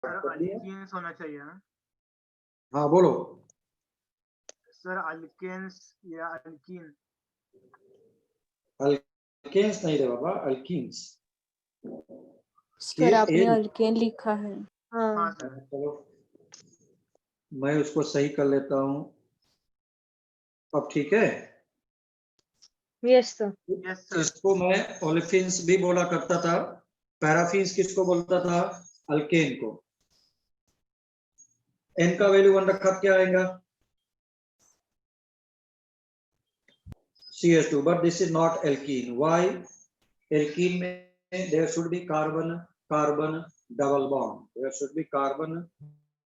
Sir कर दिया। Alkenes होना चाहिए ना? हाँ बोलो। सर अल्केन्स या अल्कीन? अल्केन्स नहीं रे बाबा, अल्कीन्स। सर आपने अल्केन लिखा है। हाँ हाँ सर। चलो मैं उसको सही कर लेता हूँ। अब ठीक है। Yes sir. Yes sir. इसको मैं ओलेफिन्स भी बोला करता था। पैराफिन्स किसको बोलता था? अल्केन को। एन का वैल्यू 1 रखा, क्या आएगा? CH2, but this is not alkene. Why? Alkene में there should be carbon carbon double bond. There should be carbon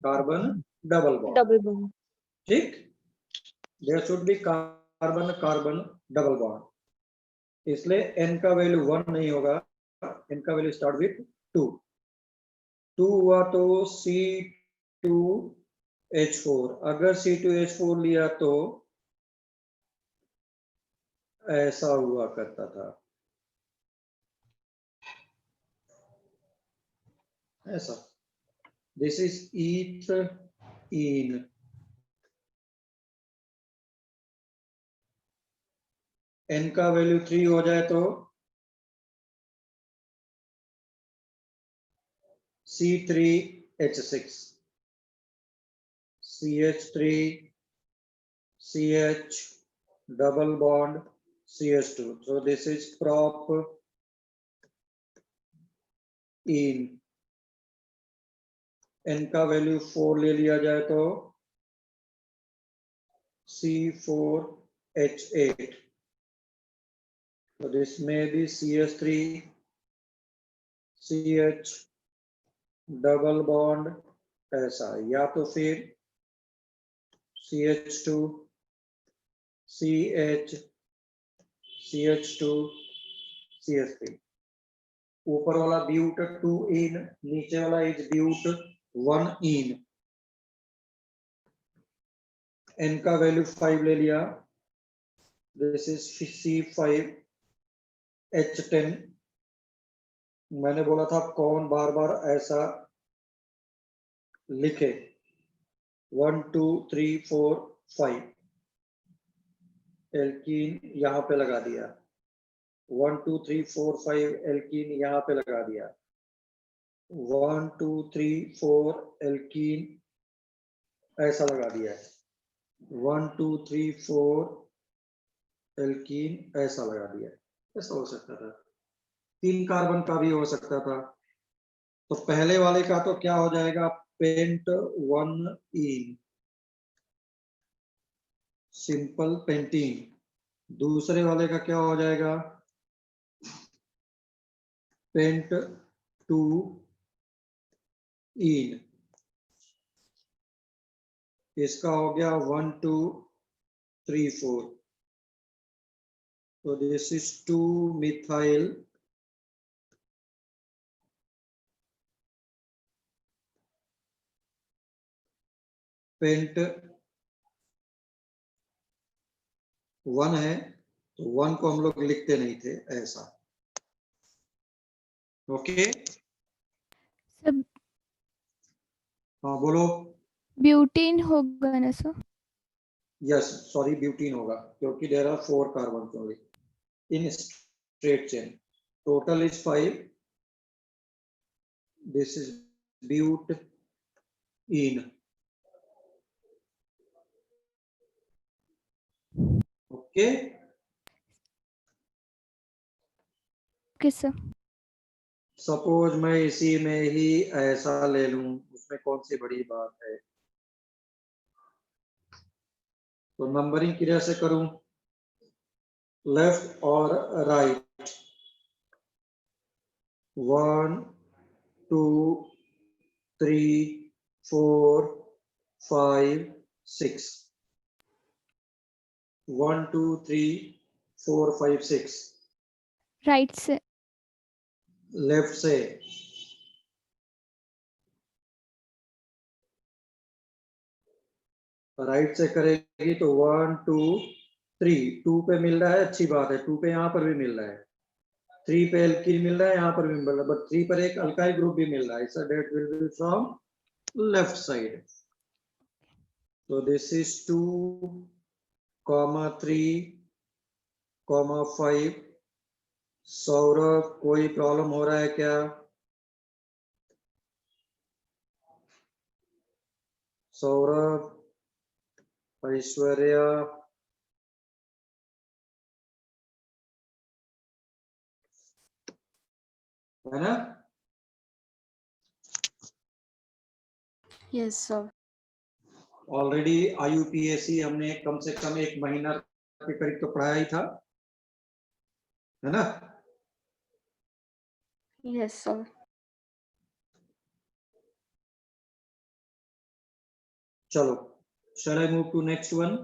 carbon double bond. Double bond. ठीक? There should be carbon carbon double bond. इसलिए n का value 1 नहीं होगा, n का value start with 2। 2 हुआ तो C2H4। अगर C2H4 लिया तो ऐसा हुआ करता था, ऐसा। This is ethene. n का वैल्यू 3 हो जाए तो C3H6, CH3 CH double bond CH2, so this is propene। n का वैल्यू 4 ले लिया जाए तो C4H8, so this may be CH3 CH double bond ऐसा, या तो फिर CH2 CH CH2 CH3। ऊपर वाला ब्यूट 2 इन, नीचे वाला इज ब्यूट 1 इन। n का वैल्यू 5 ले लिया, दिस इज C5H10। मैंने बोला था कौन बार बार ऐसा लिखे, 1 2 3 4 5। एल्कीन यहां पे लगा दिया, 1 2 3 4 5 एल्कीन यहां पे लगा दिया, 1 2 3 4 एल्कीन ऐसा लगा दिया, 1 2 3 4 एल्कीन ऐसा लगा दिया। ऐसा हो सकता था। 3 कार्बन का भी हो सकता था। तो पहले वाले का तो क्या हो जाएगा? पेंट 1 इन, सिंपल पेंटीन। दूसरे वाले का क्या हो जाएगा? पेंट 2 इन। इसका हो गया 1 2 3 4। तो दिस इज 2 मिथाइल पेंट 1 है, तो 1 को हम लोग लिखते नहीं थे ऐसा। ओके सब हाँ बोलो। ब्यूटीन होगा ना सर? यस सॉरी, ब्यूटीन होगा, क्योंकि there are 4 carbon only in straight chain. Total is 5। This is butene. Okay okay sir. Suppose मैं इसी में ही ऐसा ले लूं, उसमें कौन सी बड़ी बात है। तो नंबरिंग किधर से करूं? लेफ्ट और राइट। 1 2 3 4 5 6। 1 2 3 4 5 6। राइट से। लेफ्ट से। राइट से करेगी तो 1 2 3। 2 पे मिल रहा है, अच्छी बात है, 2 पे यहाँ पर भी मिल रहा है, 3 पे एल्कीन मिल रहा है, यहाँ पर भी मिल रहा है, बट 3 पर एक अल्काइल ग्रुप भी मिल रहा है, so that will be from left side. So this is 2, 3, 5. Saurabh, कोई प्रॉब्लम हो रहा है क्या? सौरभ, ऐश्वर्या, है ना? Yes sir. ऑलरेडी IUPAC हमने कम से कम 1 महीना के करीब तो पढ़ाया ही था, है ना? Yes sir. चलो, shall I move to next one?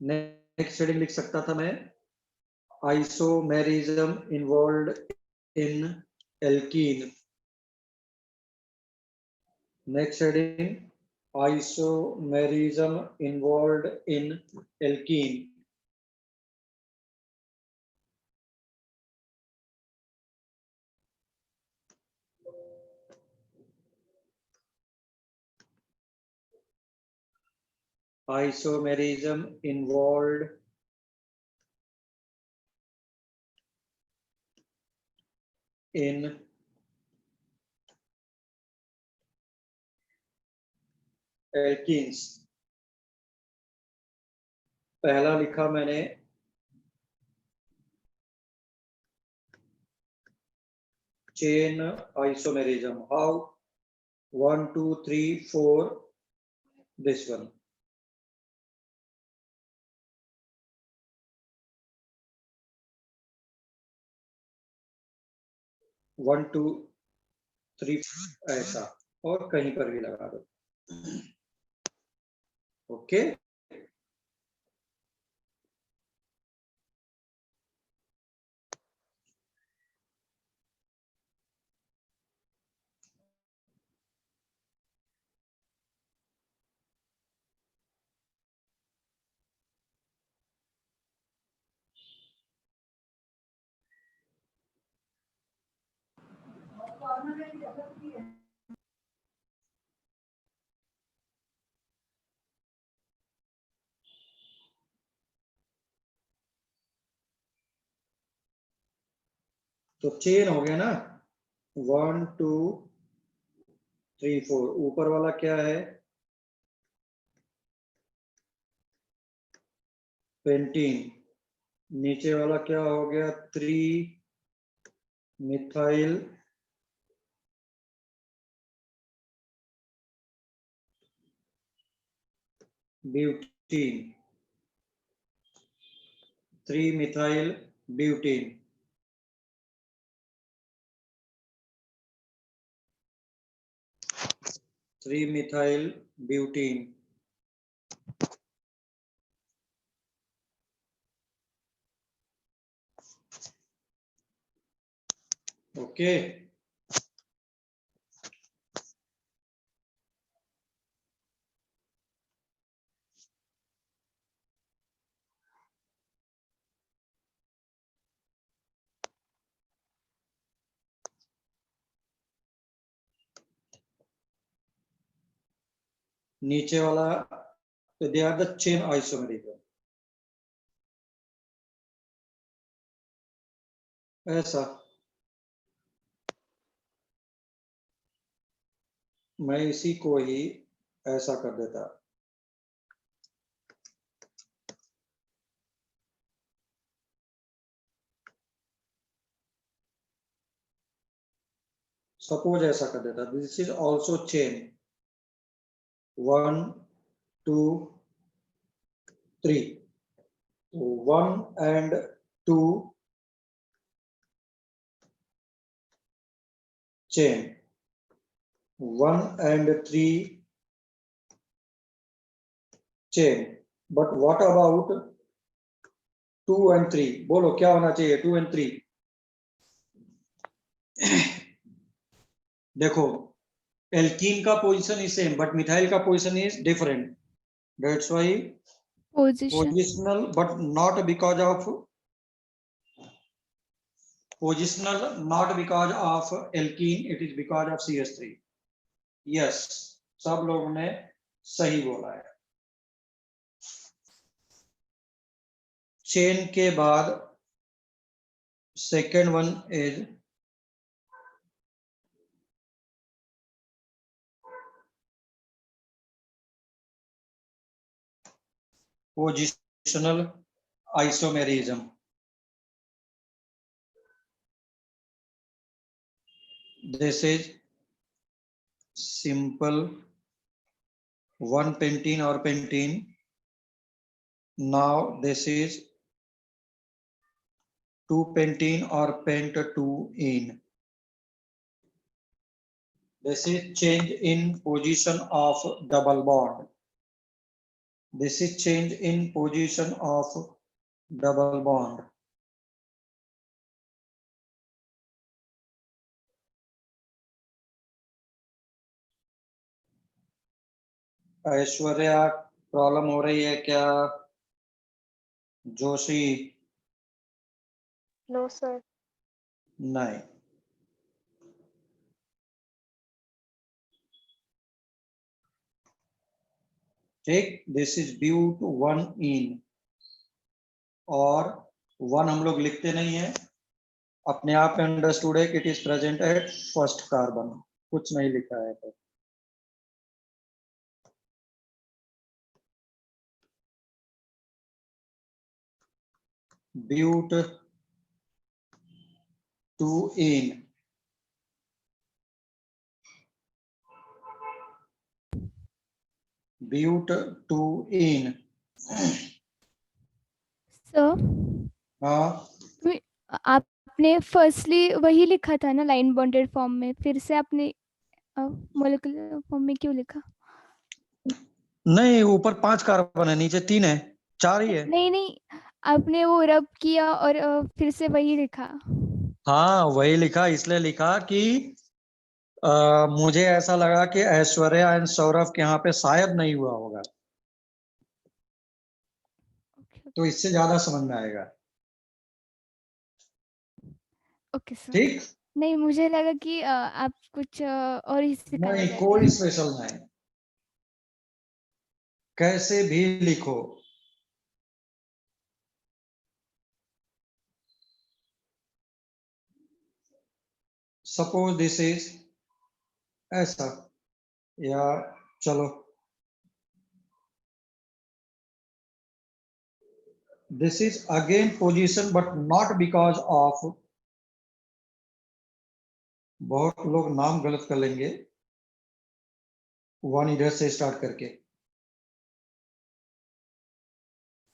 Next heading लिख सकता था मैं, isomerism involved in alkene. Next heading, isomerism involved in alkene. Isomerism involved in alkenes. पहला लिखा मैंने chain isomerism. How? 1, 2, 3, 4. This one. One two three ऐसा, और कहीं पर भी लगा दो. ओके, तो चेन हो गया ना. 1, 2, 3, 4. ऊपर वाला क्या है? पेंटीन. नीचे वाला क्या हो गया? 3 methyl butene. 3 methyl butene. Methyl butene. Okay, नीचे वाला they are the chain isomerism. ऐसा मैं इसी को ही ऐसा कर देता. सपोज ऐसा कर देता. This is also chain. 1, 2, 3. 1 and 2 chain. 1 and 3 chain. But what about 2 and 3? बोलो क्या होना चाहिए? 2 and 3. देखो, एल्कीन का position is same but methyl का position is different. That's why Position. positional, but not because of Positional not because of alkene, it is because of CH3. Yes, सब लोगों ने सही बोला है। चेन के बाद second one is positional isomerism. This is simple one pentene or pentene. Now this is 2 pentene or pent2ene. This is change in position of double bond. This is change in position of double bond. Aishwarya problem हो रही है क्या? Joshi? No sir. नहीं। ठीक, this is ब्यूट 1ene और 1 हम लोग लिखते नहीं है, अपने आप अंडरस्टूड है कि it is present at first carbon, कुछ नहीं लिखा है। तो ब्यूट 2ene ब्यूट 2ene। सर हाँ, आपने फर्स्टली वही लिखा था ना लाइन बॉन्डेड फॉर्म में, फिर से आपने मॉलिक्यूलर फॉर्म में क्यों लिखा? नहीं, ऊपर 5 कार्बन है, नीचे 3 है, 4 ही है। नहीं, आपने वो रब किया और फिर से वही लिखा। हाँ, वही लिखा, इसलिए लिखा कि मुझे ऐसा लगा कि ऐश्वर्या एंड सौरभ के यहाँ पे शायद नहीं हुआ होगा, तो इससे ज्यादा समझ में आएगा। Okay sir. ठीक, नहीं, मुझे लगा कि आप कुछ और ही सिखाना नहीं, चाहते कोई हैं। स्पेशल नहीं, कैसे भी लिखो। सपोज दिस इज ऐसा, या चलो this is again position but not because of, बहुत लोग नाम गलत कर लेंगे, 1 इधर से स्टार्ट करके।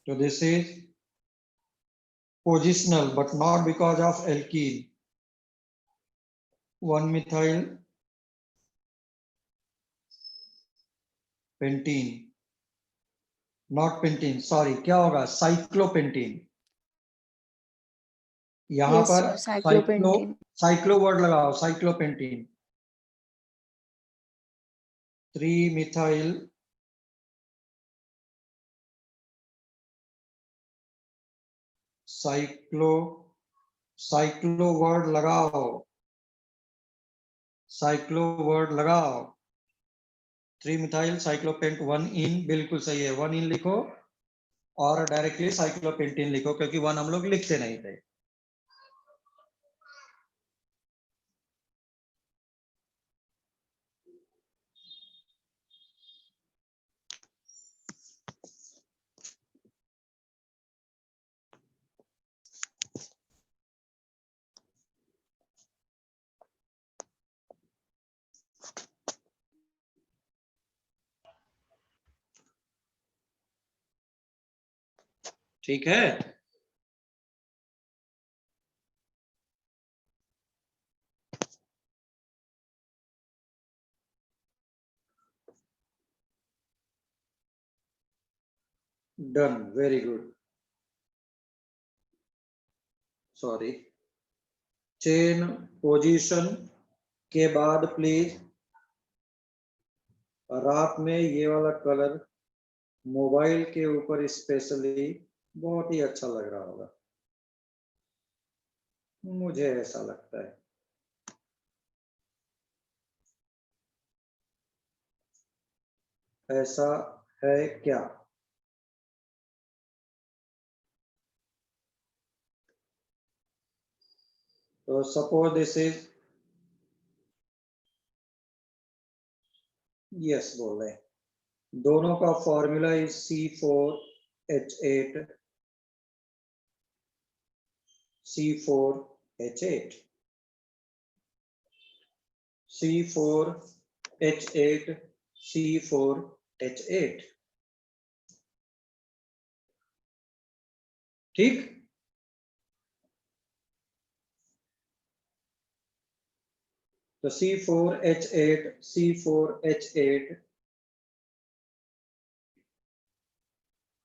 तो this is positional but not because of alkene, 1 methyl pentene, not pentene, sorry, क्या होगा, साइक्लोपेंटीन। यहां यस पर sir, cyclo cyclopentane. Cyclo word लगाओ, साइक्लोपेंटीन। 3 मिथाइल साइक्लो वर्ड लगाओ, साइक्लो वर्ड लगाओ। 3 मिथाइल साइक्लोपेंट 1ene, बिल्कुल सही है, 1ene लिखो और डायरेक्टली साइक्लोपेंटीन लिखो, क्योंकि 1 हम लोग लिखते नहीं थे। ठीक है, done, very good. Sorry, chain position के बाद प्लीज रात में ये वाला कलर मोबाइल के ऊपर स्पेशली बहुत ही अच्छा लग रहा होगा। मुझे ऐसा लगता है। ऐसा है क्या? तो सपोज दिस इज, यस बोल रहे हैं, दोनों का formula is C4H8 C4H8 C4H8 C4H8, ठीक। तो C4H8 C4H8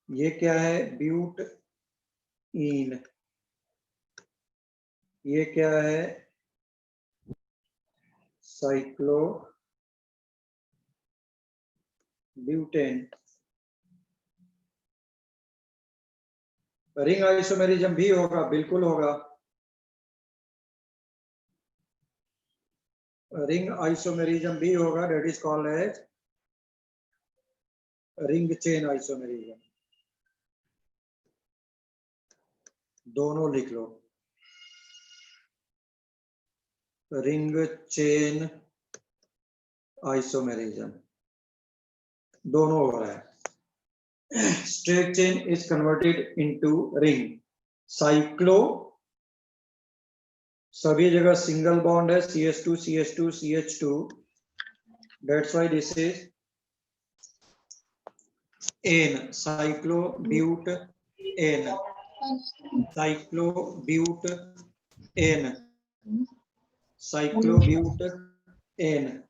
ये क्या है? ब्यूटईन। ये क्या है? Cyclo butane. रिंग आइसोमेरिज्म भी होगा, बिल्कुल होगा। रिंग आइसोमेरिज्म भी होगा, that is called as ring chain isomerism. दोनों लिख लो, रिंग चेन आइसोमेरिज्म, दोनों हो रहा है। Straight chain is converted into ring. Cyclo सभी जगह सिंगल बॉन्ड है, CH2 CH2 CH2, that's why this is an, cyclobutane, cyclobutane, cyclobutane.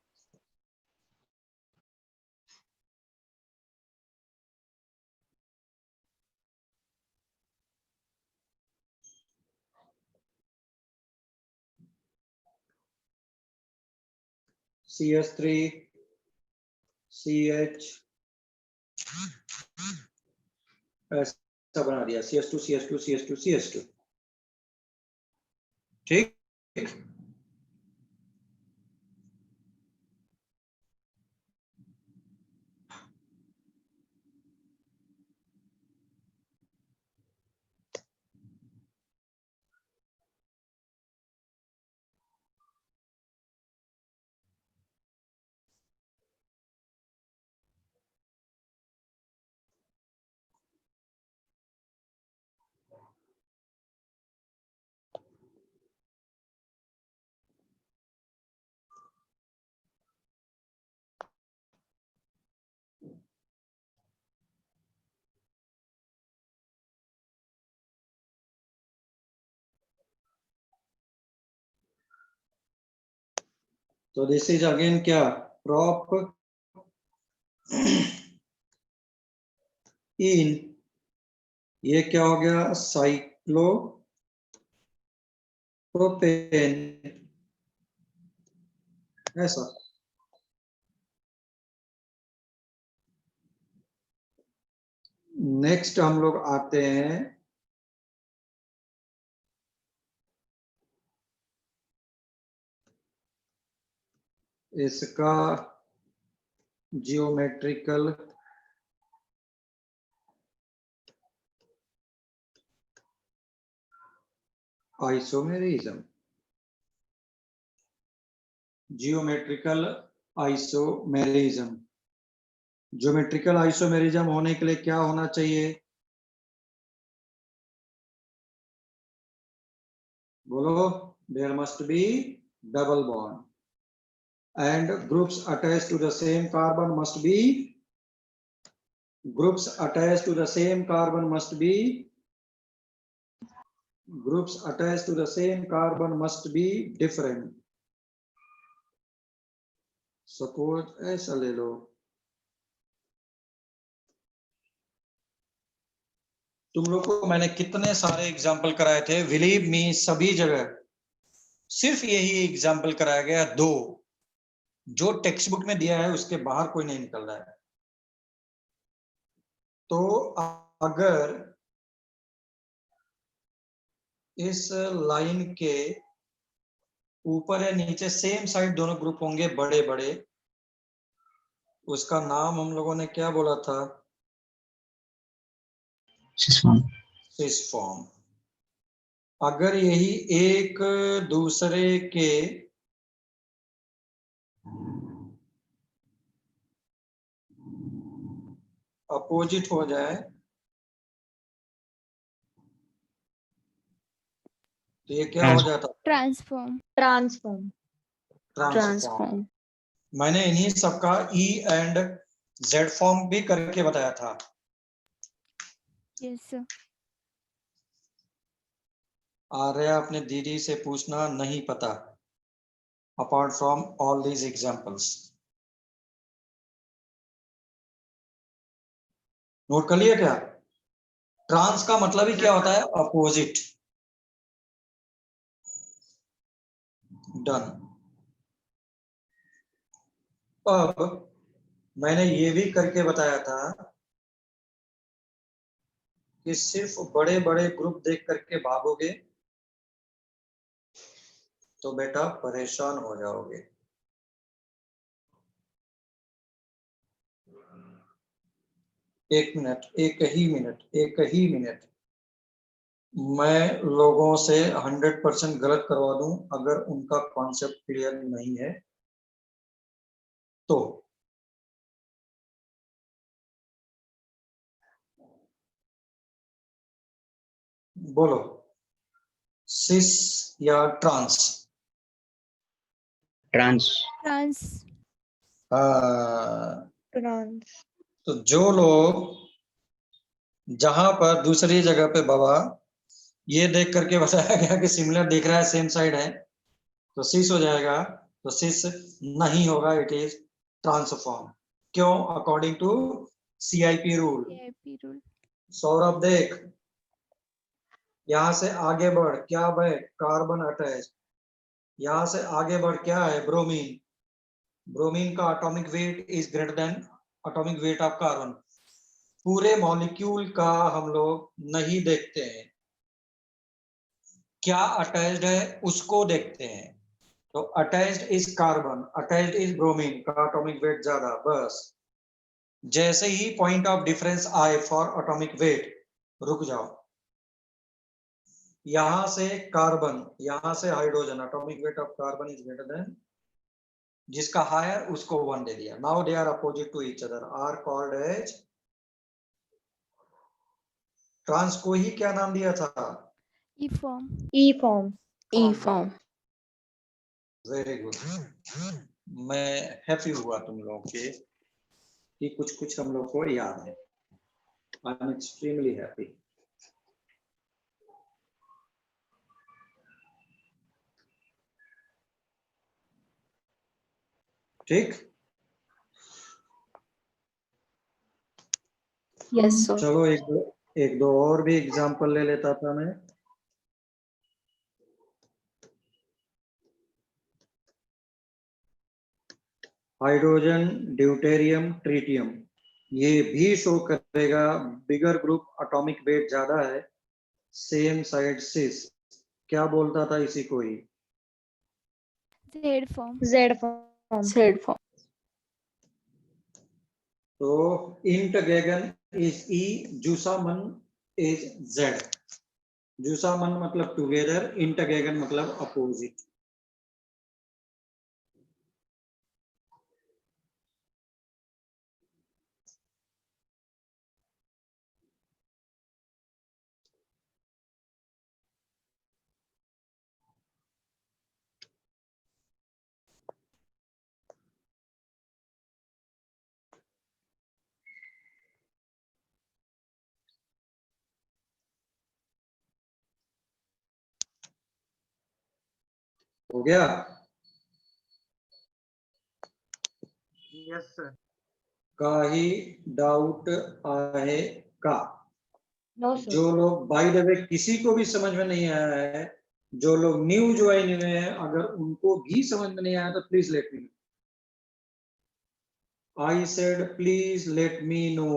CH3 CH ऐसा बना दिया, CH2 CH2 CH2 CH2, ठीक। तो this is again क्या? Prop इन, ये क्या हो गया? साइक्लो प्रोपेन, ऐसा। नेक्स्ट हम लोग आते हैं इसका geometrical isomerism. Geometrical isomerism, geometrical isomerism होने के लिए क्या होना चाहिए? बोलो। There must be double bond and groups attached to the same carbon must be, groups attached to the same carbon must be, groups attached to the same carbon must be different. Suppose ऐसा ले लो, तुम लोग को मैंने कितने सारे example कराए थे, बिलीव मी, सभी जगह सिर्फ यही एग्जाम्पल कराया गया, दो, जो टेक्स्ट बुक में दिया है उसके बाहर कोई नहीं निकल रहा है। तो अगर इस लाइन के ऊपर या नीचे सेम साइड दोनों ग्रुप होंगे बड़े बड़े, उसका नाम हम लोगों ने क्या बोला था? Cis form. अगर यही एक दूसरे के अपोजिट हो जाए तो ये क्या हो जाता? ट्रांसफॉर्म। ट्रांसफॉर्म। ट्रांसफॉर्म। मैंने इन्हीं सबका ई एंड जेड फॉर्म भी करके बताया था। Yes sir. आर्या अपने दीदी से पूछना, नहीं पता, apart from all these examples. Note कर लिया क्या? ट्रांस का मतलब ही क्या होता है? अपोजिट। डन। अब मैंने ये भी करके बताया था कि सिर्फ बड़े बड़े ग्रुप देख करके भागोगे तो बेटा परेशान हो जाओगे। एक मिनट, एक ही मिनट, मैं लोगों से 100% गलत करवा दूं अगर उनका कॉन्सेप्ट क्लियर नहीं है तो। बोलो, सिस या ट्रांस? ट्रांस। ट्रांस। ट्रांस। तो जो लोग जहां पर दूसरी जगह पे बाबा ये देख करके बताया गया कि सिमिलर दिख रहा है, सेम साइड है, तो सिस हो जाएगा। तो सिस नहीं होगा, इट इज ट्रांसफॉर्म। क्यों? According to CIP rule. CIP rule. Saurabh देख, यहां से आगे बढ़, क्या भाई? Carbon attach. यहां से आगे बढ़, क्या है? ब्रोमीन। ब्रोमीन का atomic weight is greater than atomic weight of carbon. पूरे मॉलिक्यूल का हम लोग नहीं देखते हैं, क्या अटैच्ड है उसको देखते हैं। तो attached is carbon, attached is bromine का एटॉमिक वेट ज्यादा, बस। जैसे ही पॉइंट ऑफ डिफरेंस आए फॉर एटॉमिक वेट, रुक जाओ। यहां से कार्बन, यहां से hydrogen, atomic weight of carbon is greater than, जिसका हायर उसको 1 दे दिया। Now they are opposite to each other, are called as trans. को ही क्या नाम दिया था? E form. E form. E form. Very good. मैं हैप्पी हुआ तुम लोगों के कि कुछ कुछ हम लोग को याद है। I am extremely happy. ठीक। Yes sir. चलो एक दो और भी एग्जांपल ले लेता था मैं। हाइड्रोजन, ड्यूटेरियम, ट्रिटियम, ये भी शो करेगा बिगर ग्रुप, एटॉमिक वेट ज्यादा है, सेम साइड सिस। क्या बोलता था इसी को ही? Z form. Z form. Z form. तो इंट गेगन इज ई, जूसामन इज जेड। जूसामन मतलब टुगेदर, इंट गेगन मतलब अपोजिट। हो गया? Yes sir. काही डाउट आहे का? No sir. जो लोग, बाय द वे, किसी को भी समझ में नहीं आया है, जो लोग न्यू ज्वाइन हुए हैं, अगर उनको भी समझ में नहीं आया तो please let me know. I said please let me know.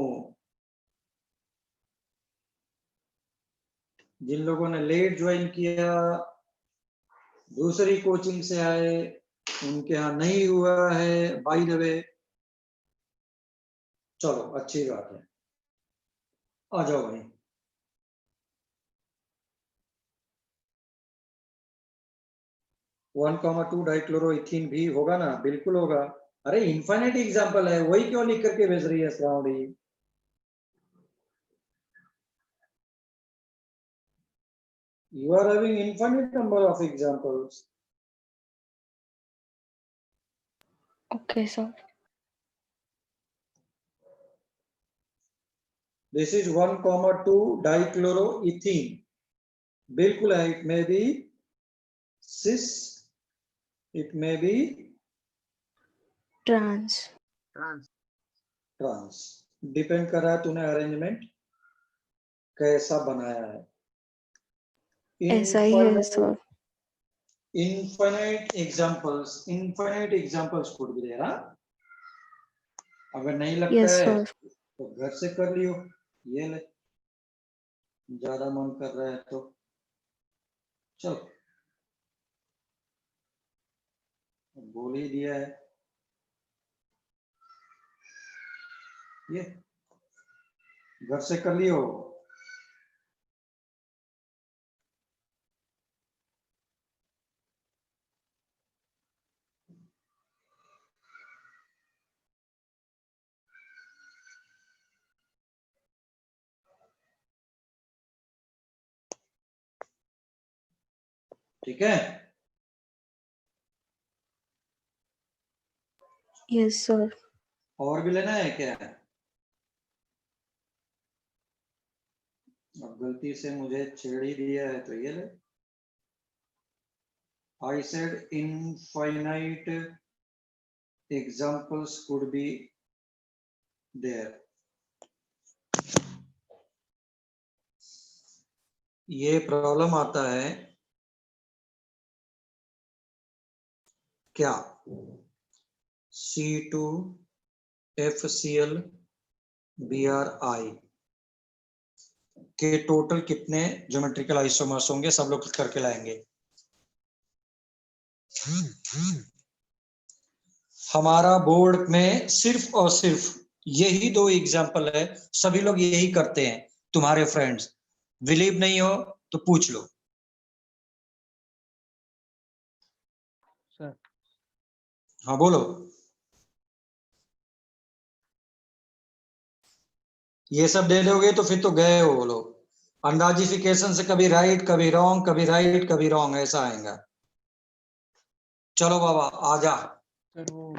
जिन लोगों ने लेट ज्वाइन किया, दूसरी कोचिंग से आए, उनके यहाँ नहीं हुआ है बाय द वे, चलो अच्छी बात है, आ जाओ भाई। वन कॉमा टू डाइक्लोरोइथीन भी होगा ना, बिल्कुल होगा। अरे इनफाइनाइट एग्जांपल है, वही क्यों लिख करके भेज रही है Shravani? You are having infinite number of examples. Okay, sir. This is 1,2 dichloroethene. बिल्कुल है, it may be cis, it may be Trans. trans. Depend कर रहा है तूने अरेंजमेंट कैसा बनाया है। ऐसा ही है sir. Infinite examples could be there, हाँ? अगर नहीं लगता Yes, है sir. तो घर से कर लियो, ये ले, ज्यादा मन कर रहा है तो चलो, बोल ही दिया है ये, घर से कर लियो। ठीक है, Yes, sir. और भी लेना है क्या? अब गलती से मुझे छेड़ ही दिया है तो ये ले। I said infinite examples could be there. ये प्रॉब्लम आता है क्या? C2FCl Bri के टोटल कितने ज्योमेट्रिकल आइसोमर्स होंगे, सब लोग करके लाएंगे। हमारा बोर्ड में सिर्फ और सिर्फ यही 2 एग्जाम्पल है, सभी लोग यही करते हैं। तुम्हारे फ्रेंड्स बिलीव नहीं हो तो पूछ लो। सर हाँ बोलो। ये सब दे दोगे तो फिर तो गए हो बोलो। अंदाजिफिकेशन से कभी राइट कभी रॉन्ग, कभी राइट कभी रॉन्ग, ऐसा आएगा। चलो बाबा आजा सर वो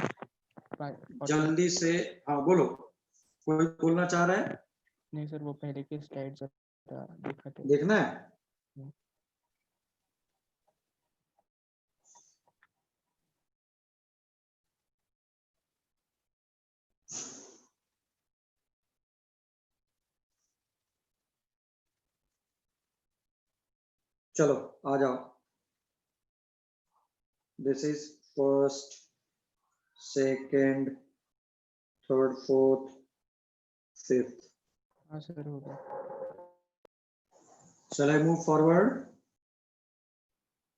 जल्दी से। हाँ बोलो, कोई बोलना चाह रहा है? नहीं सर, वो पहले के स्लाइड दिखाते। देखना है? चलो आ जाओ। This is first, second, third, fourth, fifth. हाँ सर हो गया। Shall I move forward?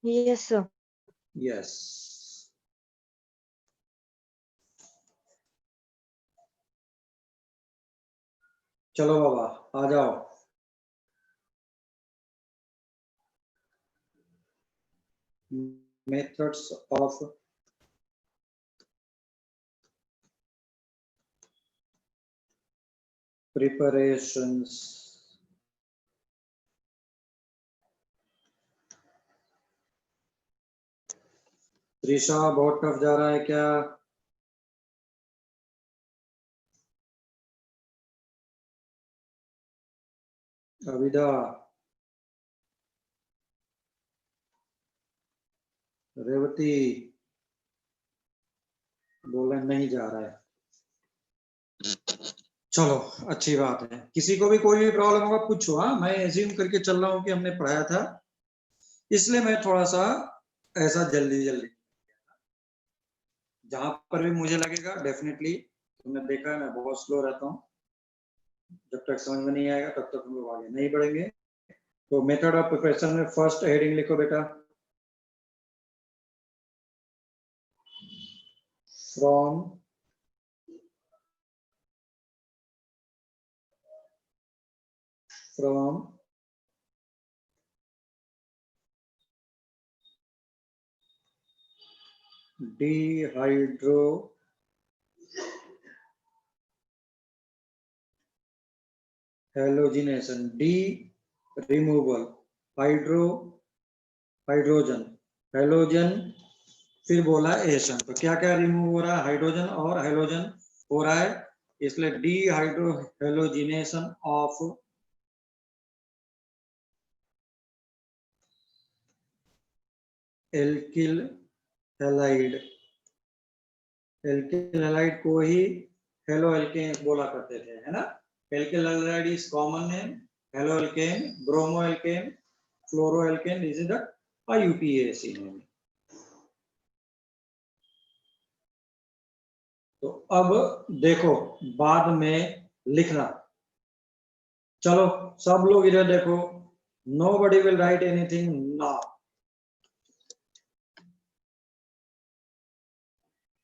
Yes, sir. Yes. चलो बाबा आ जाओ। Methods of preparations. त्रिशा बहुत टफ जा रहा है क्या? अविदा, रेवती बोले नहीं जा रहा है। चलो अच्छी बात है। किसी को भी कोई भी प्रॉब्लम होगा पूछो। हाँ मैं एज्यूम करके चल रहा हूँ कि हमने पढ़ाया था, इसलिए मैं थोड़ा सा ऐसा जल्दी जहां पर भी मुझे लगेगा डेफिनेटली, तुमने देखा है मैं बहुत स्लो रहता हूँ, जब तक समझ में नहीं आएगा तब तक हम लोग आगे नहीं बढ़ेंगे। तो मेथड ऑफ प्रिपरेशन में फर्स्ट हेडिंग लिखो बेटा, from dehydro halogenation, D removal, hydrogen, halogen, फिर बोला एशन। तो क्या क्या रिमूव हो रहा है? हाइड्रोजन और हेलोजन हो रहा है, इसलिए dehydrohalogenation of alkyl halide. Alkyl halide को ही हेलो एल्केन बोला करते थे, है ना। Alkyl halide is common name, haloalkane, bromoalkane, fluoroalkane, this is the IUPAC name. तो अब देखो बाद में लिखना। चलो सब लोग इधर देखो, nobody will write anything now।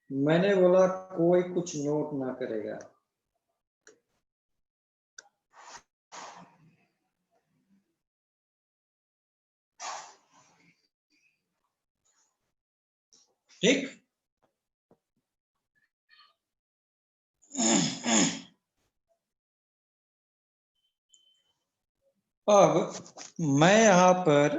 मैंने बोला कोई कुछ नोट ना करेगा। ठीक, अब मैं यहां पर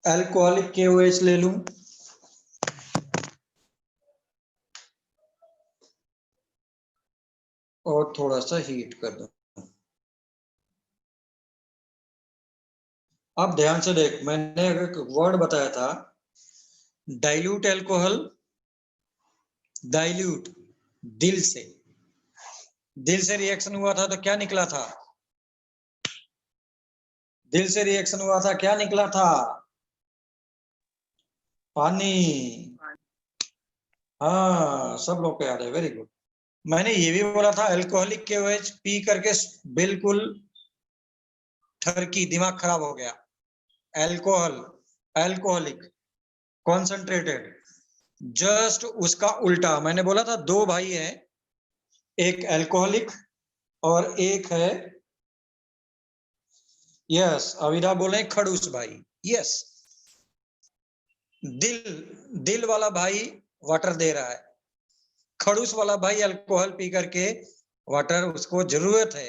अल्कोहलिक KOH ले लूं और थोड़ा सा हीट कर दूं। अब ध्यान से देख, मैंने एक वर्ड बताया था डाइल्यूट एल्कोहल, डाइल्यूट, दिल से रिएक्शन हुआ था तो क्या निकला था? दिल से रिएक्शन हुआ था, क्या निकला था? पानी। हाँ, सब लोग को याद है, वेरी गुड। मैंने ये भी बोला था अल्कोहलिक KOH पी करके बिल्कुल ठरकी, दिमाग खराब हो गया। अल्कोहलिक कॉन्सेंट्रेटेड, जस्ट उसका उल्टा। मैंने बोला था दो भाई हैं, एक अल्कोहलिक और एक है, यस अविदा बोले खड़ूस भाई, यस। दिल वाला भाई वाटर दे रहा है, खड़ूस वाला भाई अल्कोहल पी करके वाटर उसको जरूरत है,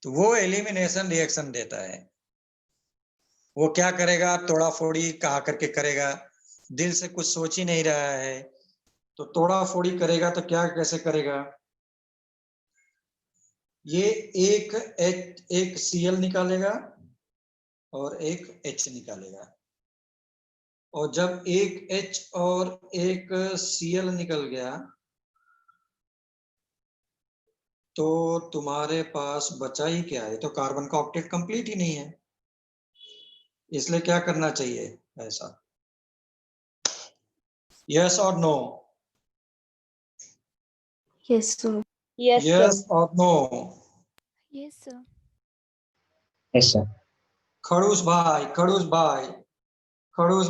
तो वो एलिमिनेशन रिएक्शन देता है। वो क्या करेगा? तोड़ा फोड़ी कहा करके करेगा, दिल से कुछ सोच ही नहीं रहा है, तो तोड़ा फोड़ी करेगा तो क्या कैसे करेगा? ये एक Cl निकालेगा और एक H निकालेगा, और जब एक H और एक Cl निकल गया तो तुम्हारे पास बचा ही क्या है? तो कार्बन का ऑक्टेट कंप्लीट ही नहीं है, इसलिए क्या करना चाहिए? ऐसा, यस और नो? Yes, sir. यस और no? Yes sir. Yes sir. खड़ूस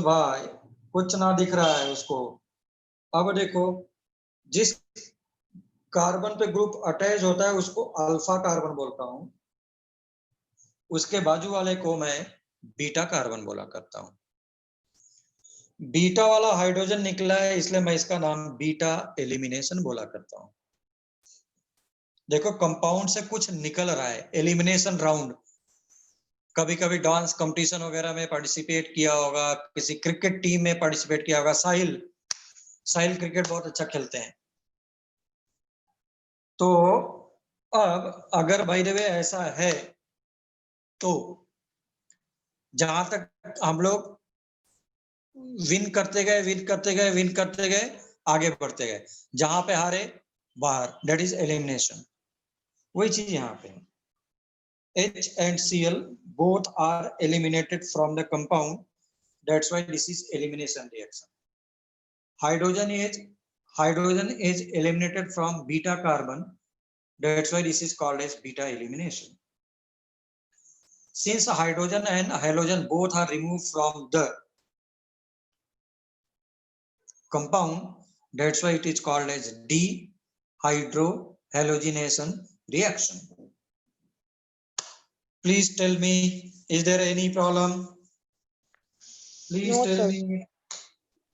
भाई कुछ ना दिख रहा है उसको। अब देखो, जिस कार्बन पे ग्रुप अटैच होता है उसको अल्फा कार्बन बोलता हूं, उसके बाजू वाले को मैं बीटा कार्बन बोला करता हूं। बीटा वाला हाइड्रोजन निकला है, इसलिए मैं इसका नाम बीटा एलिमिनेशन बोला करता हूं। देखो कंपाउंड से कुछ निकल रहा है, एलिमिनेशन राउंड। कभी कभी डांस कंपटीशन वगैरह में पार्टिसिपेट किया होगा, किसी क्रिकेट टीम में पार्टिसिपेट किया होगा। साहिल क्रिकेट बहुत अच्छा खेलते हैं। तो अब अगर बाय द वे ऐसा है तो जहां तक हम लोग विन करते गए, आगे बढ़ते गए, जहां पे हारे बाहर, दैट इज एलिमिनेशन। वही चीज यहाँ पे है। H and Cl both are eliminated from the compound, that's why this is elimination reaction. Hydrogen is hydrogen is eliminated from beta carbon. That's why this is called as beta elimination. Since hydrogen and halogen both are removed from the compound, that's why it is called as dehydrohalogenation reaction. Please tell me, is there any problem? Please No, tell sir. me,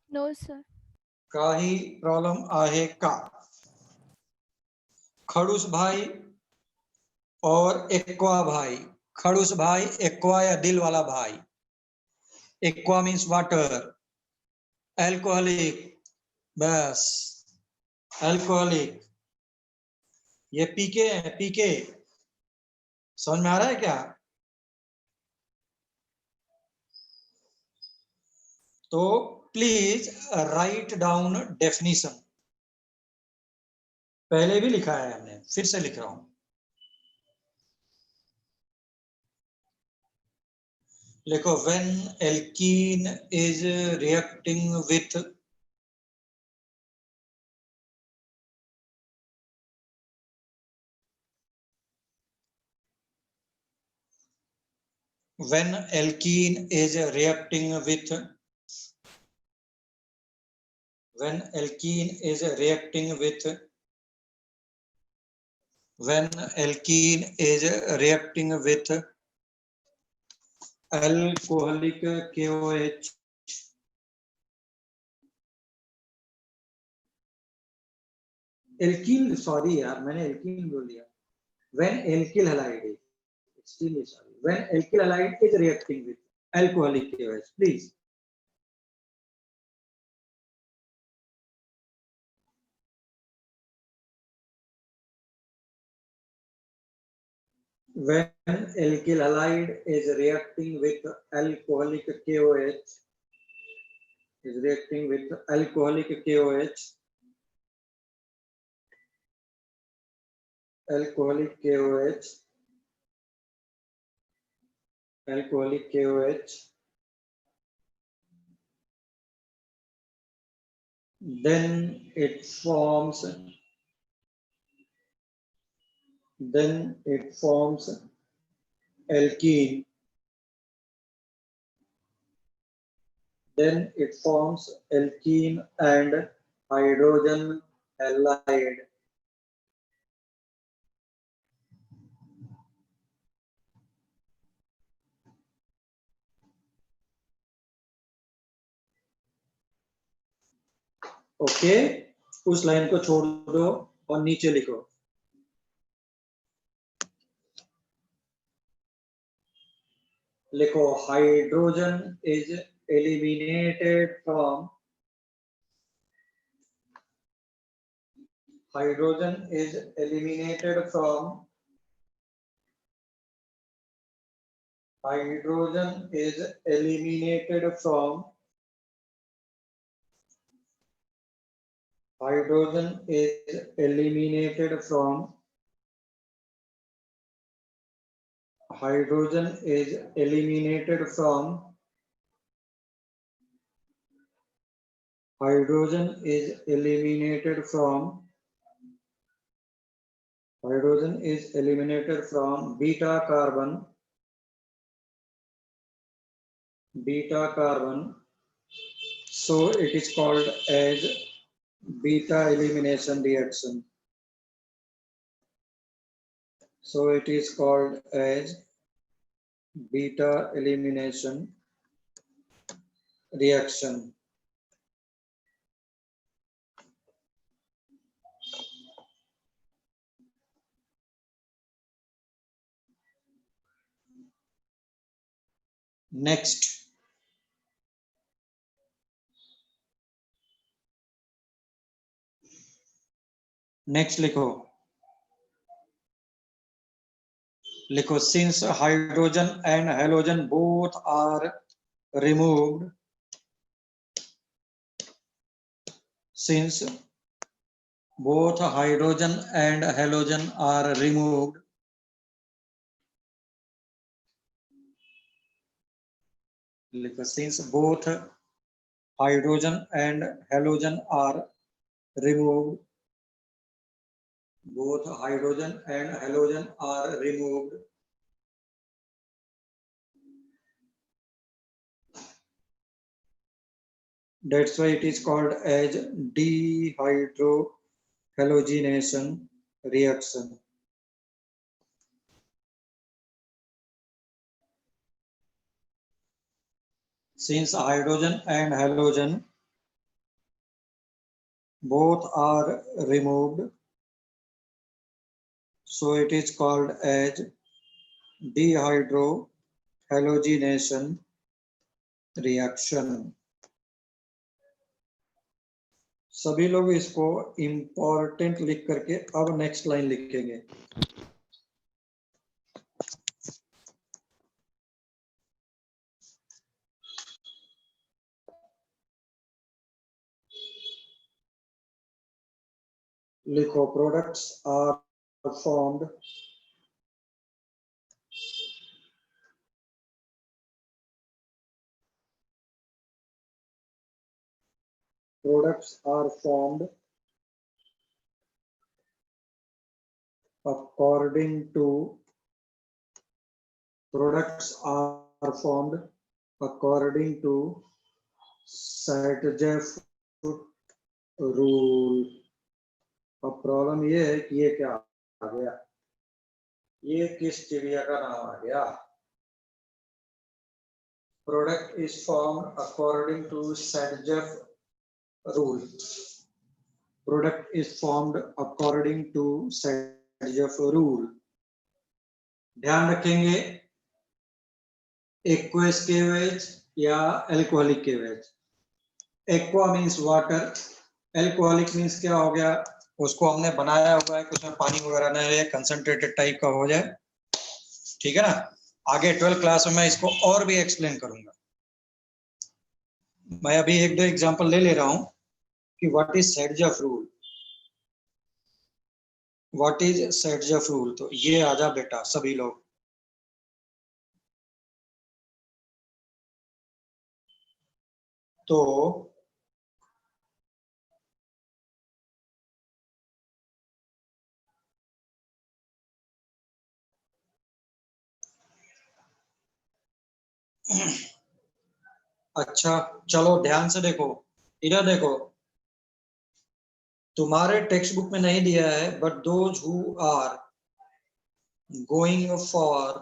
No, sir. काही problem आहे का? खड़ूस भाई और aqua भाई, खड़ूस भाई aqua या दिल वाला भाई? एक्वा मीन्स वाटर, अल्कोहलिक, बस अल्कोहलिक, ये पीके है, पीके समझ में आ रहा है क्या? तो प्लीज राइट डाउन डेफिनेशन, पहले भी लिखा है हमने, फिर से लिख रहा हूं. लिखो, when alkene is reacting with when alkene is reacting with when alkene is reacting with when alkene is reacting with alcoholic KOH, alkyl, sorry यार मैंने alkene बोल दिया. When alkyl halide, extremely sorry, when alkyl halide is reacting with alcoholic KOH, please. When alkyl halide is reacting with alcoholic KOH, is reacting with alcoholic KOH, alcoholic KOH, alcoholic KOH, then it forms alkene, then it forms alkene and hydrogen halide. Okay, उस line को छोड़ दो और नीचे लिखो. लिखो, hydrogen is eliminated from hydrogen is eliminated from hydrogen is eliminated from hydrogen is eliminated from hydrogen is eliminated from hydrogen is eliminated from hydrogen is eliminated from beta carbon, so it is called as beta elimination reaction. So it is called as beta elimination reaction. Next, लिखो, since hydrogen and halogen both are removed, since both hydrogen and halogen are removed, since both hydrogen and halogen are removed. Both hydrogen and halogen are removed. That's why it is called as dehydrohalogenation reaction. Since hydrogen and halogen both are removed, so it is called as dehydrohalogenation reaction. सभी लोग इसको important लिख करके अब next line लिखेंगे. लिखो, products are formed according to Sartjeff rule. अब problem ये है कि ये क्या आ गया, ये किस चिड़िया का नाम आ गया. Product is formed according to Sartjeff rule. Product is formed according to Sartjeff rule. ध्यान रखेंगे एक्वस केवेज या एल्कोहलिक केवेज. Aqua means water, alcoholic means क्या हो गया, उसको हमने बनाया हुआ है कि उसमें पानी वगैरह ना रहे, कंसंट्रेटेड टाइप का हो जाए. ठीक है ना. आगे 12th क्लास में मैं इसको और भी एक्सप्लेन करूंगा. मैं अभी एक दो एग्जांपल ले ले रहा हूं कि what is Sartjeff rule. What is Sartjeff rule. तो ये आ जा बेटा सभी लोग. तो अच्छा चलो ध्यान से देखो, इधर देखो, तुम्हारे टेक्स्ट बुक में नहीं दिया है, but those who are going for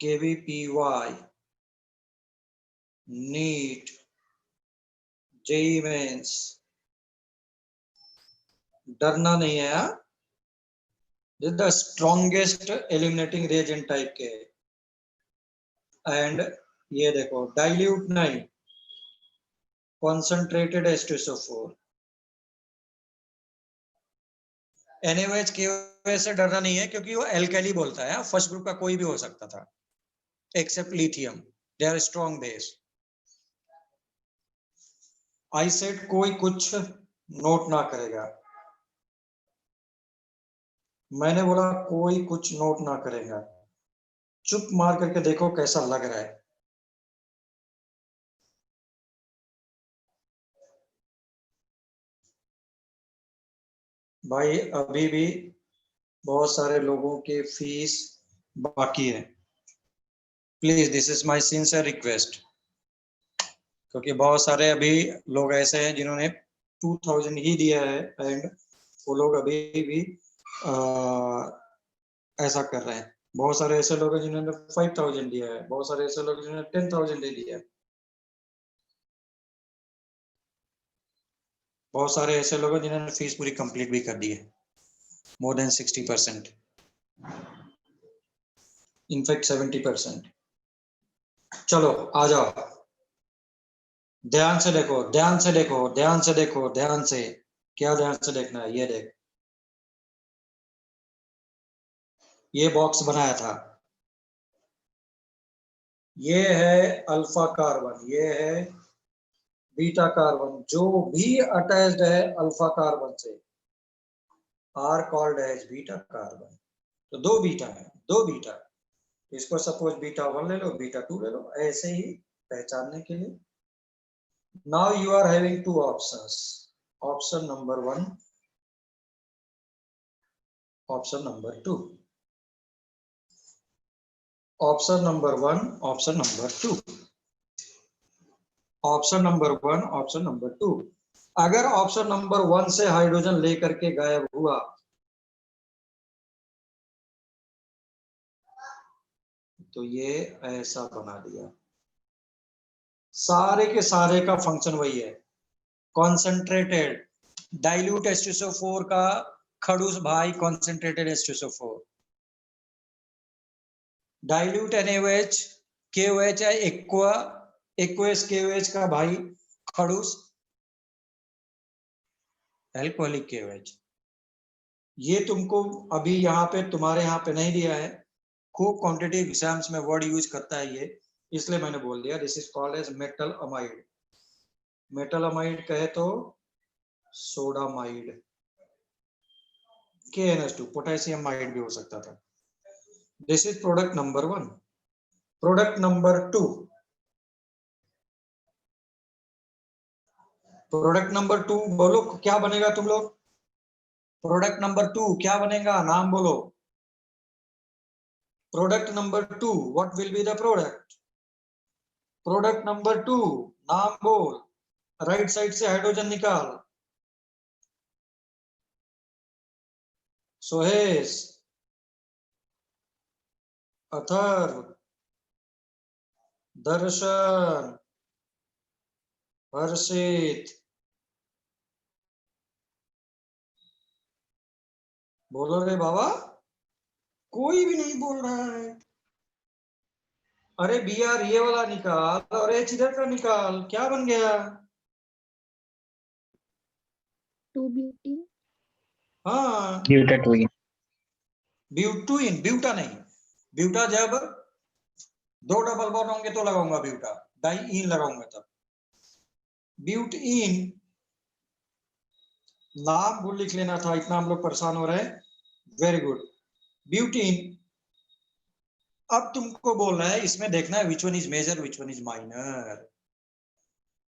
KVPY, NEET, JEE mains, डरना नहीं है. This the strongest eliminating reagent type के. एंड ये देखो, डाइल्यूट नहीं, कॉन्सेंट्रेटेड H2SO4. NaOH KOH से डरना नहीं है क्योंकि वो एल्कली बोलता है. फर्स्ट ग्रुप का कोई भी हो सकता था except lithium. They are strong base. I said कोई कुछ नोट ना करेगा. मैंने बोला कोई कुछ नोट ना करेगा. चुप मार करके देखो कैसा लग रहा है. भाई अभी भी बहुत सारे लोगों के फीस बाकी है. Please this is my sincere request, क्योंकि बहुत सारे अभी लोग ऐसे हैं जिन्होंने 2000 ही दिया है एंड वो लोग अभी भी ऐसा कर रहे हैं. बहुत सारे ऐसे लोग हैं जिन्होंने 5000 दिया है. बहुत सारे ऐसे लोग जिन्होंने 10,000 दे दिया है. बहुत सारे ऐसे लोग हैं जिन्होंने फीस पूरी कंप्लीट भी कर दी है, मोर देन 60%, इनफैक्ट 70%. चलो आ जाओ, ध्यान से देखो, ध्यान से देखो, ध्यान से देखो, ध्यान से. क्या ध्यान से देखना है, ये देख, ये बॉक्स बनाया था, ये है अल्फा कार्बन, ये है बीटा कार्बन. जो भी अटैच्ड है अल्फा कार्बन से are called as beta carbon. तो दो बीटा है, दो बीटा. इसको सपोज बीटा 1 ले लो, बीटा 2 ले लो, ऐसे ही पहचानने के लिए. Now you are having two options. Option number 1, option number 2. Option number 1, option number 2. Option number 1, option number 2. अगर ऑप्शन नंबर 1 से हाइड्रोजन लेकर के गायब हुआ तो ये ऐसा बना दिया। सारे के सारे का फंक्शन वही है, कॉन्सेंट्रेटेड डाइल्यूट H2SO4 का खड़ूस भाई concentrated H2SO4, dilute NaOH KOH है एक्वस KOH का भाई खड़ूस एल्कोहलिक KOH। ये तुमको अभी यहाँ पे तुम्हारे यहाँ पे नहीं दिया है, खूब क्वांटिटेटिव एग्जाम्स में वर्ड यूज करता है ये, इसलिए मैंने बोल दिया। This is called as metal amide. Metal amide कहे तो सोडामाइड, KNH2 पोटेशियम माइड भी हो सकता था। This is product number 1। Product number 2, product number 2 बोलो क्या बनेगा तुम लोग? प्रोडक्ट नंबर 2 क्या बनेगा, नाम बोलो। Product number 2, what will be the product? Product number 2 नाम बोल, राइट साइड से हाइड्रोजन निकाल। सोहेश, अथर्व, दर्शन, हर्षित, बोलो रे बाबा, कोई भी नहीं बोल रहा है। अरे BR ये वाला निकाल और H इधर का निकाल, क्या बन गया? 2-butene। हाँ ब्यूटाटोइन। ब्यूटुइन, ब्यूटा नहीं, ब्यूटा जब 2 डबल बॉन्ड होंगे तो लगाऊंगा ब्यूटा, डाइईन लगाऊंगा तब। ब्यूटीन नाम भूल लिख लेना था, इतना हम लोग परेशान हो रहे हैं। Very good, butene. अब तुमको बोल रहा है इसमें देखना है विच one is major which one is minor,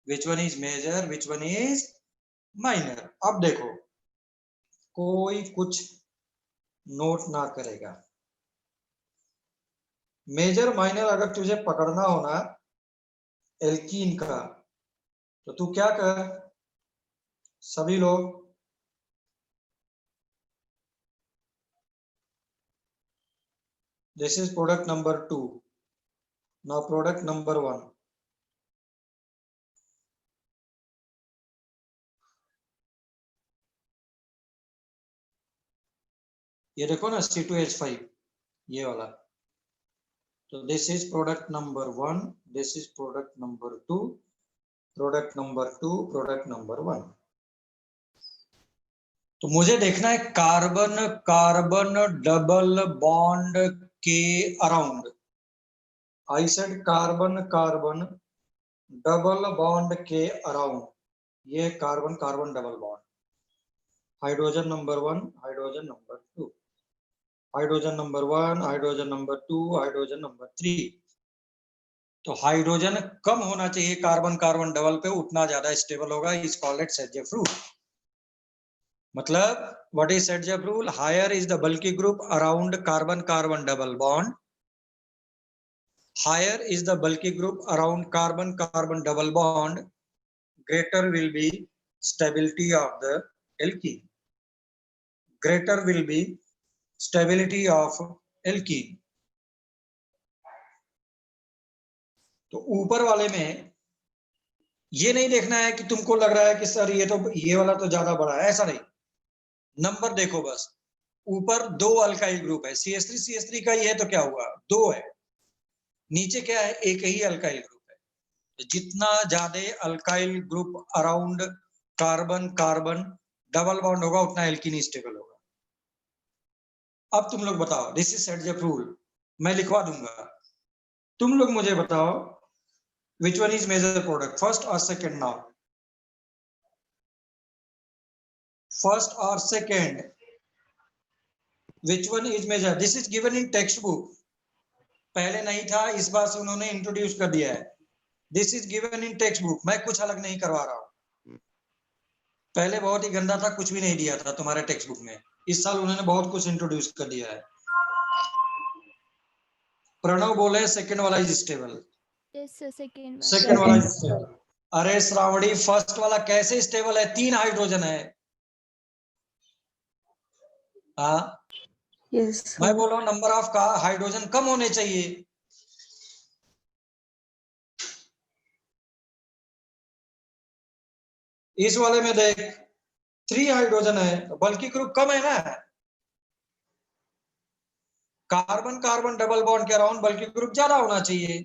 which one is major which one is minor. अब देखो कोई कुछ नोट ना करेगा, मेजर माइनर अगर तुझे पकड़ना हो ना एल्कीन का तो तू क्या कर, सभी लोग this is product number 2, now product number 1। ये देखो ना C2H5 ये वाला, तो this is product number 1, this is product number 2, product number 2, product number 1। तो मुझे देखना है कार्बन कार्बन डबल बॉन्ड के around. I said carbon carbon double bond के अराउंड, ये carbon carbon double bond, hydrogen number 1, hydrogen number 2, hydrogen number 1, hydrogen number 2, hydrogen number 3। तो hydrogen कम होना चाहिए कार्बन कार्बन डबल पे, उतना ज्यादा स्टेबल होगा, is called it Saytzeff rule. मतलब what is Saytzeff rule? Higher is the bulky group around carbon carbon double bond, higher is the bulky group around carbon carbon double bond, greater will be stability of the alkene, greater will be stability of alkene। तो ऊपर वाले में ये नहीं देखना है कि तुमको लग रहा है कि सर ये तो ये वाला तो ज्यादा बड़ा है, ऐसा नहीं। नंबर देखो बस, ऊपर 2 अल्काइल ग्रुप है, CH3 का ही है तो क्या हुआ 2 है, नीचे क्या है एक ही अल्काइल ग्रुप है। तो जितना ज्यादा alkyl group around carbon carbon double bond होगा उतना एल्कीन स्टेबल होगा। अब तुम लोग बताओ, दिस इज सेडजेफ रूल, मैं लिखवा दूंगा, तुम लोग मुझे बताओ which one is major product, first or second? now first or second, which one is major? This is given in textbook, पहले नहीं था, इस बार से उन्होंने इंट्रोड्यूस कर दिया है। This is given in text book, मैं कुछ अलग नहीं करवा रहा हूँ। पहले बहुत ही गंदा था, कुछ भी नहीं दिया था तुम्हारे टेक्स्ट बुक में। इस साल उन्होंने बहुत कुछ इंट्रोड्यूस कर दिया है। प्रणव बोले सेकंड वाला is stable. Yes sir, second second वाला इज स्टेबल। अरे श्रावणी, फर्स्ट वाला कैसे स्टेबल है? 3 हाइड्रोजन है। हाँ, Yes, मैं sir. बोल रहा हूँ नंबर ऑफ का हाइड्रोजन कम होने चाहिए। इस वाले में देख 3 हाइड्रोजन है, बल्कि ग्रुप कम है ना। कार्बन कार्बन डबल बॉन्ड के अराउंड बल्कि ग्रुप ज्यादा होना चाहिए।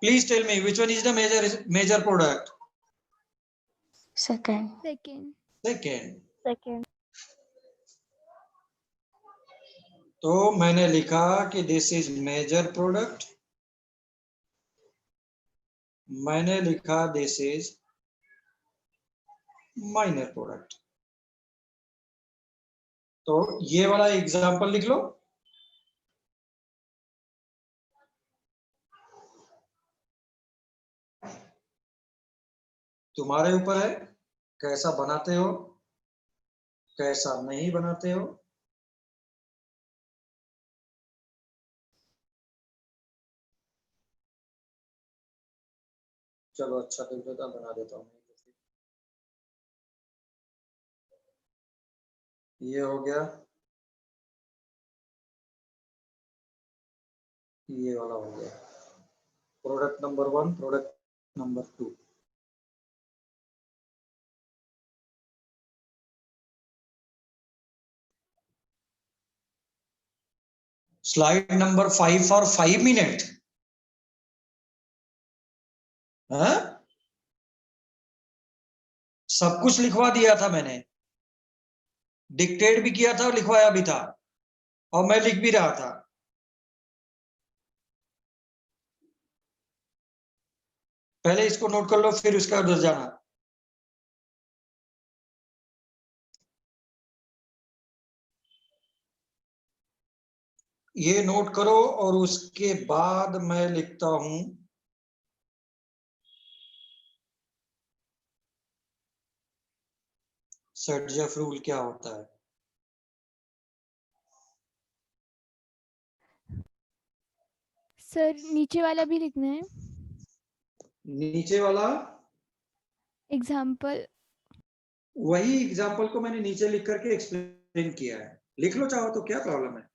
Please tell me which one is the major product? Second. Second. Second. तो मैंने लिखा कि दिस इज मेजर प्रोडक्ट, मैंने लिखा दिस इज माइनर प्रोडक्ट। तो ये वाला एग्जांपल लिख लो। तुम्हारे ऊपर है कैसा बनाते हो, कैसा नहीं बनाते हो। चलो अच्छा देख देता, बना देता हूँ। ये हो गया, ये वाला हो गया product number 1, product number 2। Slide number 5 for 5 minute. सब कुछ लिखवा दिया था मैंने, डिक्टेट भी किया था और लिखवाया भी था, और मैं लिख भी रहा था। पहले इसको नोट कर लो, फिर उसका उधर जाना। ये नोट करो और उसके बाद मैं लिखता हूं सर्जफ रूल क्या होता है। सर नीचे वाला भी लिखना है, नीचे वाला एग्जाम्पल। वही एग्जाम्पल को मैंने नीचे लिख करके एक्सप्लेन किया है, लिख लो चाहो तो, क्या प्रॉब्लम है।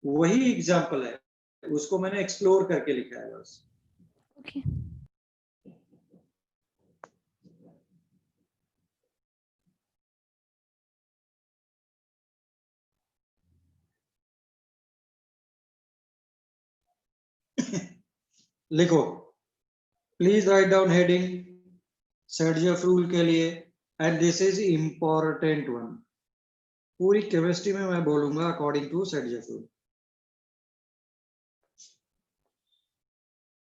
वही एग्जाम्पल है, उसको मैंने एक्सप्लोर करके लिखा है बस। ओके। लिखो, please write down heading Saytzeff rule के लिए, and this is important one. पूरी केमिस्ट्री में मैं बोलूंगा अकॉर्डिंग टू सर्जफ रूल।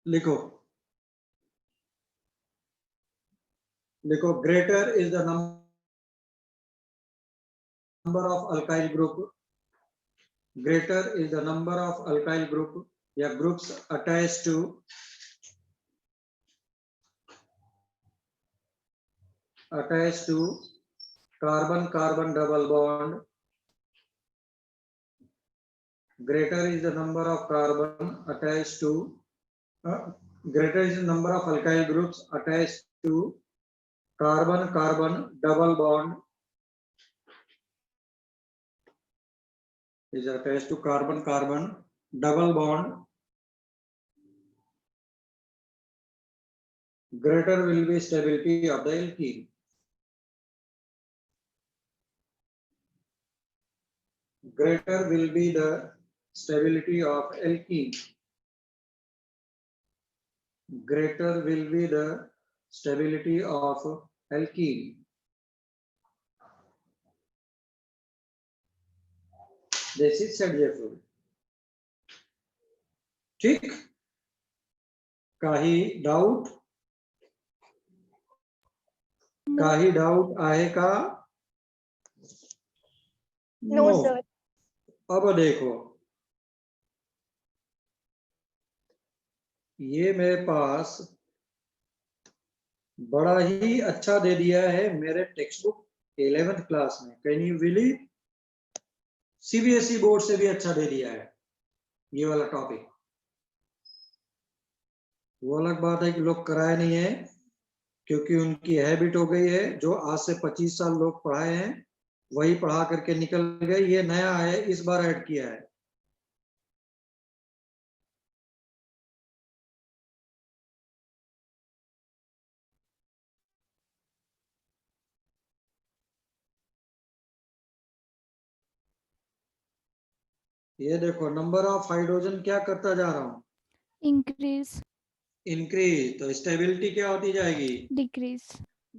लिखो, लिखो, greater is the number of alkyl group, greater is the number of alkyl group या groups attached to carbon carbon double bond. Greater is the number of carbon attached to greater is the number of alkyl groups attached to carbon carbon double bond is attached to carbon carbon double bond. Greater will be stability of the alkene. Greater will be the stability of alkene. Greater will be the stability of alkene. This is Sergev rule. ठीक, काही doubt? काही doubt आहे का? No sir. अब देखो, ये मेरे पास बड़ा ही अच्छा दे दिया है मेरे टेक्स्ट बुक 11th क्लास में। Can you believe? CBSE board से भी अच्छा दे दिया है ये वाला टॉपिक। वो अलग बात है कि लोग कराए नहीं है, क्योंकि उनकी हैबिट हो गई है। जो आज से 25 साल लोग पढ़ाए हैं वही पढ़ा करके निकल गए। ये नया है, इस बार ऐड किया है। ये देखो, नंबर ऑफ हाइड्रोजन क्या करता जा रहा हूं? Increase, increase. तो स्टेबिलिटी क्या होती जाएगी? डिक्रीज।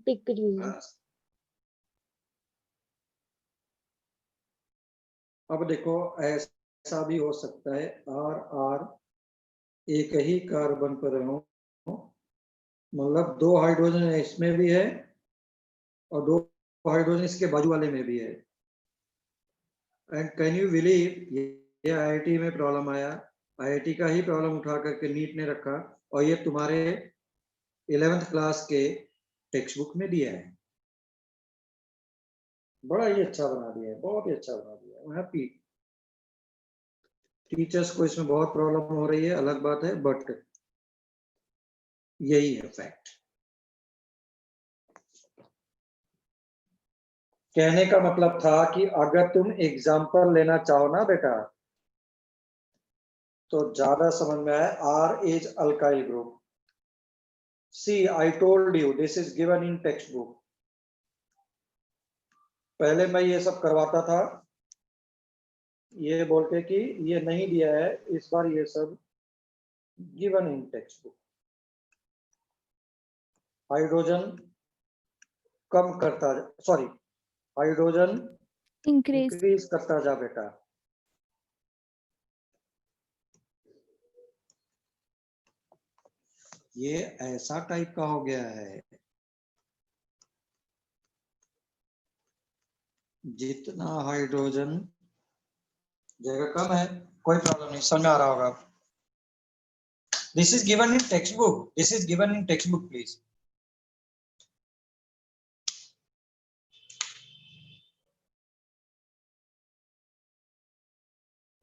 Decrease. बस। अब देखो, ऐसा भी हो सकता है आर आर एक ही कार्बन पर हो, मतलब 2 हाइड्रोजन इसमें भी है और 2 हाइड्रोजन इसके बाजू वाले में भी है। एंड कैन यू बिलीव, ये आईआईटी में प्रॉब्लम आया। आईआईटी का ही प्रॉब्लम उठा करके नीट ने रखा और ये तुम्हारे 11th क्लास के टेक्स्ट बुक में दिया है। बड़ा ही अच्छा बना दिया है, बहुत ही अच्छा बना दिया है। हैप्पी। टीचर्स को इसमें बहुत प्रॉब्लम हो रही है, अलग बात है, बट यही है फैक्ट। कहने का मतलब था कि अगर तुम एग्जाम्पल लेना चाहो ना बेटा, तो ज्यादा समझ में आए। R is alkyl group. See, I told you this is given in text book. पहले मैं ये सब करवाता था ये बोल के कि ये नहीं दिया है, इस बार ये सब given in text book. Hydrogen कम करता, सॉरी, हाइड्रोजन इंक्रीज। इंक्रीज करता जा बेटा। ये ऐसा टाइप का हो गया है, जितना हाइड्रोजन, जगह कम है, कोई प्रॉब्लम नहीं, समझ आ रहा होगा। This is given in text book, this is given in text book please.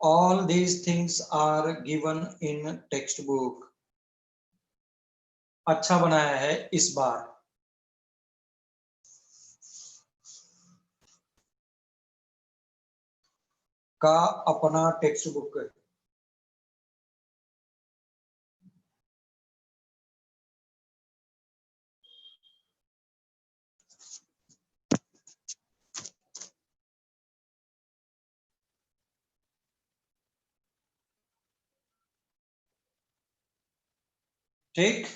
All these things are given in textbook। अच्छा बनाया है इस बार। का अपना टेक्स्ट बुक है। ठीक।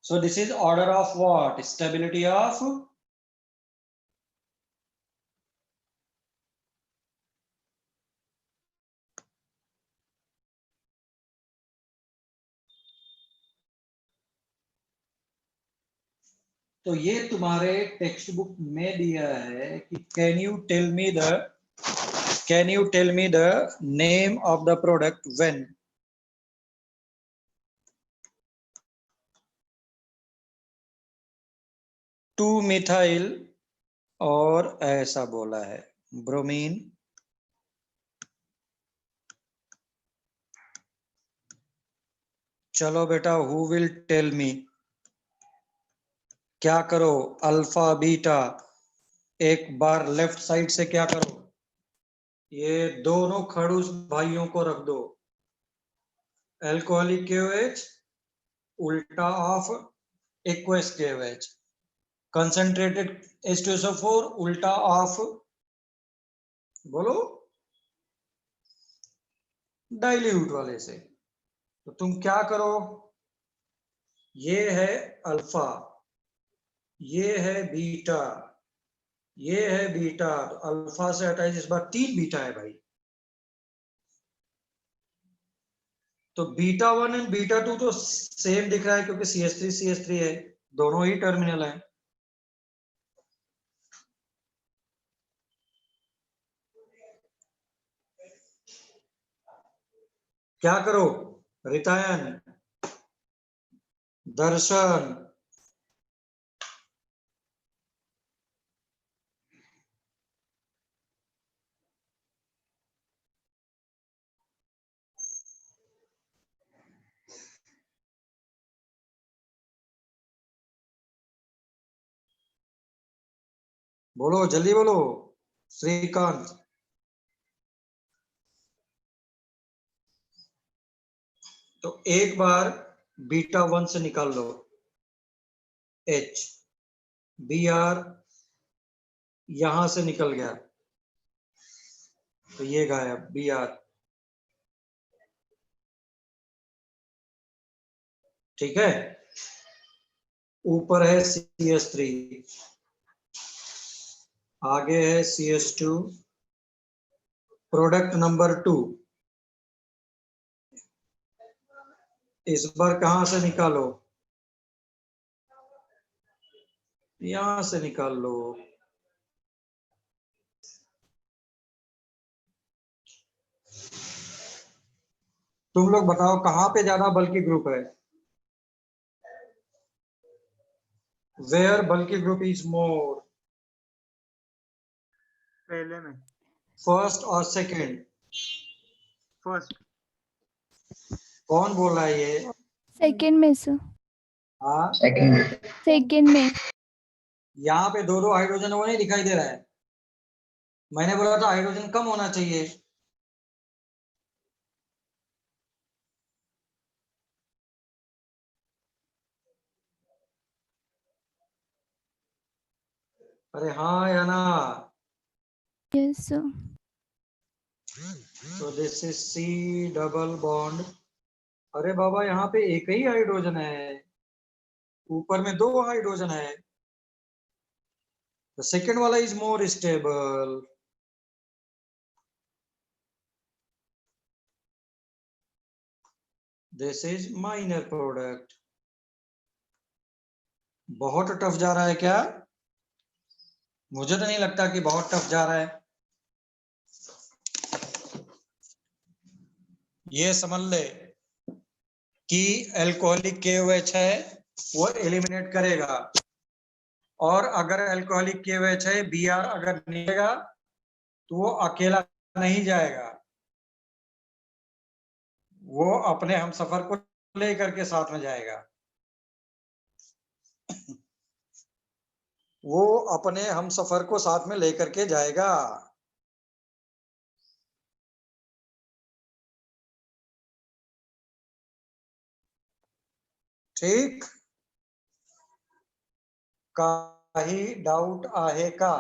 So this is order of what? Stability of तो ये तुम्हारे टेक्स्ट बुक में दिया है कि can you tell me the name of the product when 2-मिथाइल, और ऐसा बोला है ब्रोमीन, चलो बेटा, हु विल टेल मी? क्या करो? अल्फा बीटा, एक बार लेफ्ट साइड से क्या करो, ये दोनों खड़ूस भाइयों को रख दो। एल्कोहलिक KOH उल्टा of aqueous KOH, concentrated H2SO4 उल्टा ऑफ, बोलो, डाइल्यूट वाले से। तो तुम क्या करो, ये है अल्फा, ये है बीटा, ये है बीटा, तो अल्फा से हटाइए, इस बार 3 बीटा है भाई। तो बीटा 1 एंड बीटा 2 तो सेम दिख रहा है क्योंकि CH3 है, दोनों ही टर्मिनल है। क्या करो? रितायन, दर्शन, बोलो जल्दी बोलो। श्रीकांत, तो एक बार बीटा 1 से निकाल लो H, Br यहां से निकल गया तो ये गायब Br, ठीक है। ऊपर है CH3, आगे है CH2, प्रोडक्ट नंबर 2 इस बार कहां से निकालो? यहां से निकाल लो। तुम लोग बताओ कहां पे ज्यादा बल्कि ग्रुप है? वेयर बल्कि ग्रुप इज मोर? पहले में। फर्स्ट और सेकंड? फर्स्ट। कौन बोल रहा है ये? सेकंड में सर, हाँ, सेकंड में। यहाँ पे दो हाइड्रोजन वो नहीं दिखाई दे रहा है। मैंने बोला था हाइड्रोजन कम होना चाहिए। अरे हाँ या ना? Yes sir. तो this is C double bond. अरे बाबा यहाँ पे एक ही हाइड्रोजन है, ऊपर में 2 हाइड्रोजन है। The second वाला is more stable. This is minor product. बहुत टफ जा रहा है क्या? मुझे तो नहीं लगता कि बहुत टफ जा रहा है। ये समझ ले कि अल्कोहलिक KOH है वो एलिमिनेट करेगा, और अगर अल्कोहलिक KOH है Br अगर निकलेगा तो वो अकेला नहीं जाएगा, वो अपने हमसफर को लेकर के साथ में जाएगा। वो अपने हमसफर को साथ में लेकर के जाएगा। ठीक, काही डाउट आहे का?